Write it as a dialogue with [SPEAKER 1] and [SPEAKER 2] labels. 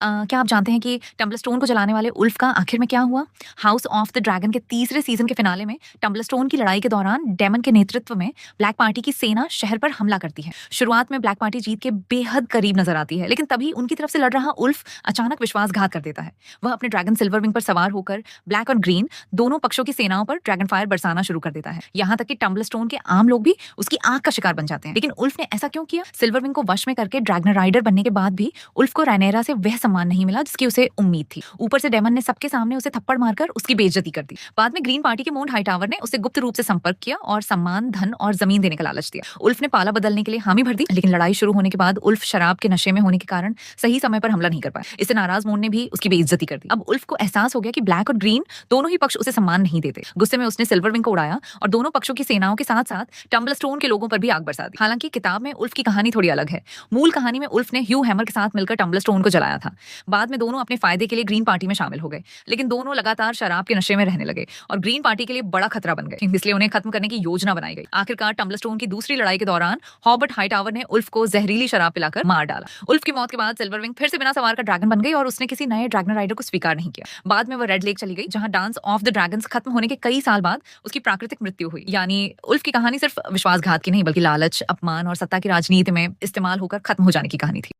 [SPEAKER 1] क्या आप जानते हैं कि टम्बलस्टोन को जलाने वाले उल्फ का आखिर में क्या हुआ? हाउस ऑफ द ड्रैगन के तीसरे सीजन के फिनाले में टम्बलस्टोन की लड़ाई के दौरान डेमन के नेतृत्व में ब्लैक पार्टी की सेना शहर पर हमला करती है। शुरुआत में ब्लैक पार्टी जीत के बेहद करीब नजर आती है, लेकिन तभी उनकी तरफ से लड़ रहा उल्फ अचानक विश्वासघात कर देता है। वह अपने ड्रैगन सिल्वर विंग पर सवार होकर ब्लैक और ग्रीन दोनों पक्षों की सेनाओं पर ड्रैगन फायर बरसाना शुरू कर देता है। यहाँ तक कि टम्बलस्टोन के आम लोग भी उसकी आंख का शिकार बन जाते हैं। लेकिन उल्फ ने ऐसा क्यों किया? सिल्वर विंग को वश में करके ड्रैगन राइडर बनने के बाद भी उल्फ को रैनेरा से वह सम्मान नहीं मिला जिसकी उसे उम्मीद थी। ऊपर से डेमन ने सबके सामने उसे थप्पड़ मारकर उसकी बेइज्जती कर दी। बाद में ग्रीन पार्टी के मोन्ट हाईटावर ने उसे गुप्त रूप से संपर्क किया और सम्मान, धन और जमीन देने का लालच दिया। उल्फ ने पाला बदलने के लिए हामी भर दी, लेकिन लड़ाई शुरू होने के बाद उल्फ शराब के नशे में होने के कारण सही समय पर हमला नहीं कर पाया। इससे नाराज मोन्ट ने भी उसकी बेइज्जती कर दी। अब उल्फ को एहसास हो गया कि ब्लैक और ग्रीन दोनों ही पक्ष उसे सम्मान नहीं देते। गुस्से में उसने सिल्वर विंग को उड़ाया और दोनों पक्षों की सेनाओं के साथ साथ टम्बलस्टोन के लोगों पर भी आग बरसा दी। हालांकि किताब में उल्फ की कहानी थोड़ी अलग है। मूल कहानी में उल्फ ने ह्यू हैमर के साथ मिलकर टम्बलस्टोन को जलाया था। बाद में दोनों अपने फायदे के लिए ग्रीन पार्टी में शामिल हो गए, लेकिन दोनों लगातार शराब के नशे में रहने लगे और ग्रीन पार्टी के लिए बड़ा खतरा बन गए। इसलिए उन्हें खत्म करने की योजना बनाई गई। आखिरकार टम्बलस्टोन की दूसरी लड़ाई के दौरान हॉबर्ट हाईटावर ने उल्फ को जहरीली शराब पिलाकर मार डाला। उल्फ की मौत के बाद सिल्वर विंग फिर से बिना सवार का ड्रैगन बन गई और उसने किसी नए ड्रैगन राइडर को स्वीकार नहीं किया। बाद में वह रेड लेक चली गई, जहां डांस ऑफ द ड्रैगन्स खत्म होने के कई साल बाद उसकी प्राकृतिक मृत्यु हुई। यानी उल्फ की कहानी सिर्फ विश्वासघात की नहीं, बल्कि लालच, अपमान और सत्ता की राजनीति में इस्तेमाल होकर खत्म हो जाने की कहानी थी।